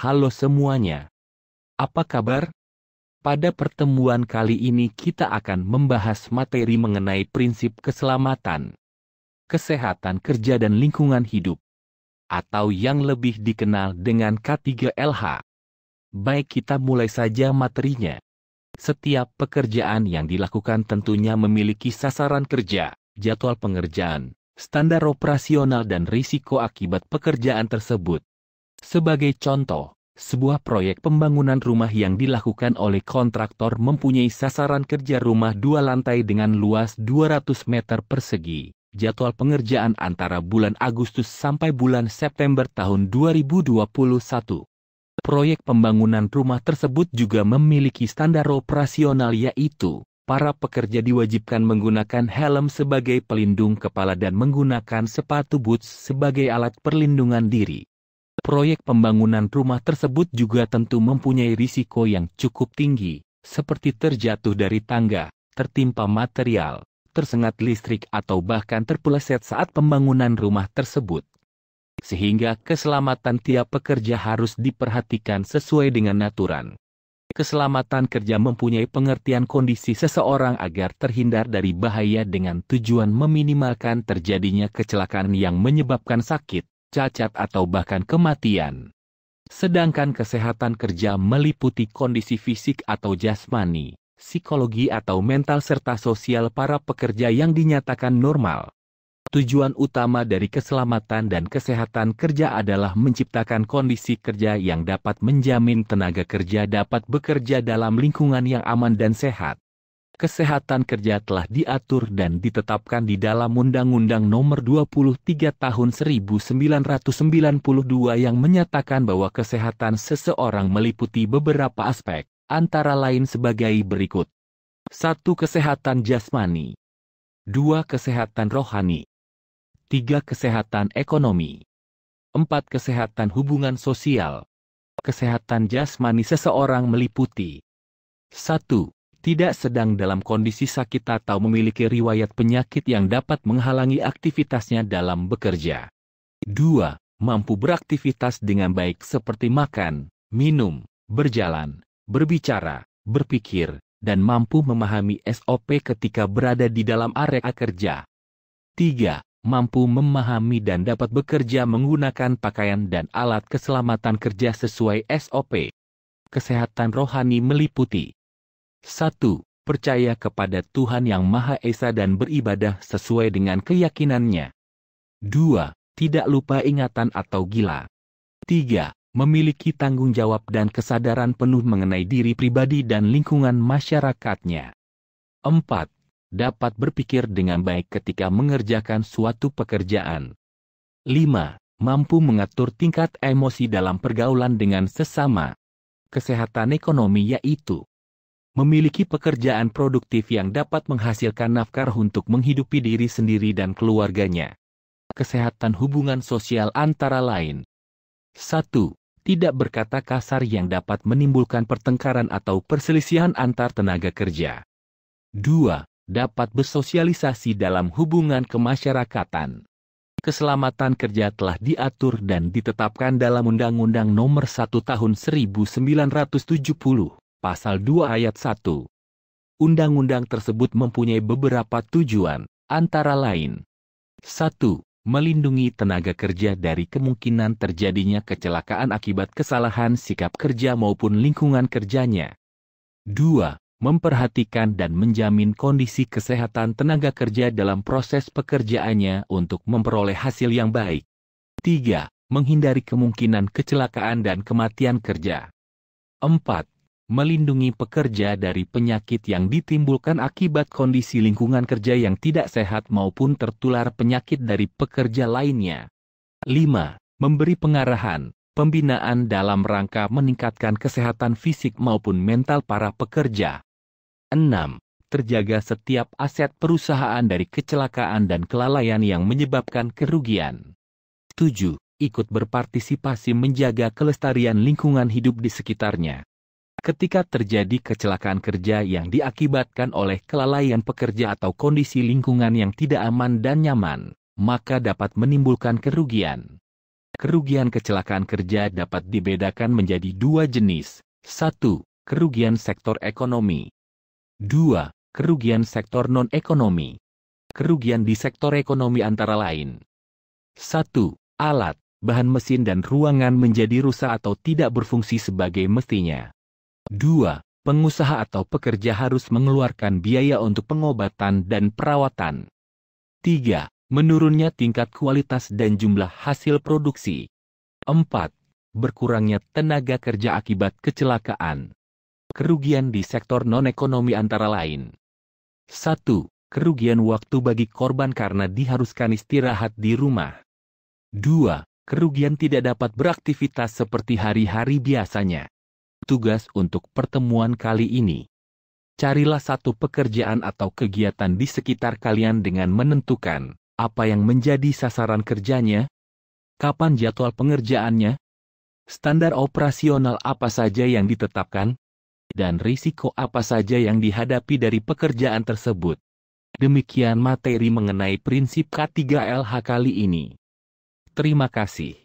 Halo semuanya, apa kabar? Pada pertemuan kali ini kita akan membahas materi mengenai prinsip keselamatan, kesehatan kerja dan lingkungan hidup, atau yang lebih dikenal dengan K3LH. Baik, kita mulai saja materinya. Setiap pekerjaan yang dilakukan tentunya memiliki sasaran kerja, jadwal pengerjaan, standar operasional dan risiko akibat pekerjaan tersebut. Sebagai contoh, sebuah proyek pembangunan rumah yang dilakukan oleh kontraktor mempunyai sasaran kerja rumah 2 lantai dengan luas 200 meter persegi. Jadwal pengerjaan antara bulan Agustus sampai bulan September tahun 2021. Proyek pembangunan rumah tersebut juga memiliki standar operasional, yaitu para pekerja diwajibkan menggunakan helm sebagai pelindung kepala dan menggunakan sepatu boots sebagai alat perlindungan diri. Proyek pembangunan rumah tersebut juga tentu mempunyai risiko yang cukup tinggi, seperti terjatuh dari tangga, tertimpa material, tersengat listrik atau bahkan terpeleset saat pembangunan rumah tersebut. Sehingga keselamatan tiap pekerja harus diperhatikan sesuai dengan aturan. Keselamatan kerja mempunyai pengertian kondisi seseorang agar terhindar dari bahaya dengan tujuan meminimalkan terjadinya kecelakaan yang menyebabkan sakit, cacat atau bahkan kematian. Sedangkan kesehatan kerja meliputi kondisi fisik atau jasmani, psikologi atau mental serta sosial para pekerja yang dinyatakan normal. Tujuan utama dari keselamatan dan kesehatan kerja adalah menciptakan kondisi kerja yang dapat menjamin tenaga kerja dapat bekerja dalam lingkungan yang aman dan sehat. Kesehatan kerja telah diatur dan ditetapkan di dalam Undang-Undang Nomor 23 Tahun 1992 yang menyatakan bahwa kesehatan seseorang meliputi beberapa aspek, antara lain sebagai berikut. 1. Kesehatan jasmani. 2. Kesehatan rohani. 3. Kesehatan ekonomi. 4. Kesehatan hubungan sosial. Kesehatan jasmani seseorang meliputi 1. Tidak sedang dalam kondisi sakit atau memiliki riwayat penyakit yang dapat menghalangi aktivitasnya dalam bekerja. 2. Mampu beraktivitas dengan baik seperti makan, minum, berjalan, berbicara, berpikir, dan mampu memahami SOP ketika berada di dalam area kerja. 3. Mampu memahami dan dapat bekerja menggunakan pakaian dan alat keselamatan kerja sesuai SOP. Kesehatan rohani meliputi 1. Percaya kepada Tuhan Yang Maha Esa dan beribadah sesuai dengan keyakinannya. 2. Tidak lupa ingatan atau gila. 3. Memiliki tanggung jawab dan kesadaran penuh mengenai diri pribadi dan lingkungan masyarakatnya. 4. Dapat berpikir dengan baik ketika mengerjakan suatu pekerjaan. 5. Mampu mengatur tingkat emosi dalam pergaulan dengan sesama. Kesehatan ekonomi yaitu memiliki pekerjaan produktif yang dapat menghasilkan nafkah untuk menghidupi diri sendiri dan keluarganya. Kesehatan hubungan sosial antara lain. 1. Tidak berkata kasar yang dapat menimbulkan pertengkaran atau perselisihan antar tenaga kerja. 2. Dapat bersosialisasi dalam hubungan kemasyarakatan. Keselamatan kerja telah diatur dan ditetapkan dalam Undang-Undang Nomor 1 Tahun 1970. Pasal 2 Ayat 1. Undang-undang tersebut mempunyai beberapa tujuan, antara lain 1. Melindungi tenaga kerja dari kemungkinan terjadinya kecelakaan akibat kesalahan sikap kerja maupun lingkungan kerjanya. 2. Memperhatikan dan menjamin kondisi kesehatan tenaga kerja dalam proses pekerjaannya untuk memperoleh hasil yang baik. 3. Menghindari kemungkinan kecelakaan dan kematian kerja. 4. Melindungi pekerja dari penyakit yang ditimbulkan akibat kondisi lingkungan kerja yang tidak sehat maupun tertular penyakit dari pekerja lainnya. 5. Memberi pengarahan, pembinaan dalam rangka meningkatkan kesehatan fisik maupun mental para pekerja. 6. Terjaga setiap aset perusahaan dari kecelakaan dan kelalaian yang menyebabkan kerugian. 7. Ikut berpartisipasi menjaga kelestarian lingkungan hidup di sekitarnya. Ketika terjadi kecelakaan kerja yang diakibatkan oleh kelalaian pekerja atau kondisi lingkungan yang tidak aman dan nyaman, maka dapat menimbulkan kerugian. Kerugian kecelakaan kerja dapat dibedakan menjadi dua jenis. 1. Kerugian sektor ekonomi. 2. Kerugian sektor non-ekonomi. Kerugian di sektor ekonomi antara lain. 1. Alat, bahan mesin dan ruangan menjadi rusak atau tidak berfungsi sebagai mestinya. 2. Pengusaha atau pekerja harus mengeluarkan biaya untuk pengobatan dan perawatan. 3. Menurunnya tingkat kualitas dan jumlah hasil produksi. 4. Berkurangnya tenaga kerja akibat kecelakaan. Kerugian di sektor non-ekonomi antara lain. 1. Kerugian waktu bagi korban karena diharuskan istirahat di rumah. 2. Kerugian tidak dapat beraktivitas seperti hari-hari biasanya. Tugas untuk pertemuan kali ini. Carilah satu pekerjaan atau kegiatan di sekitar kalian dengan menentukan apa yang menjadi sasaran kerjanya, kapan jadwal pengerjaannya, standar operasional apa saja yang ditetapkan, dan risiko apa saja yang dihadapi dari pekerjaan tersebut. Demikian materi mengenai prinsip K3LH kali ini. Terima kasih.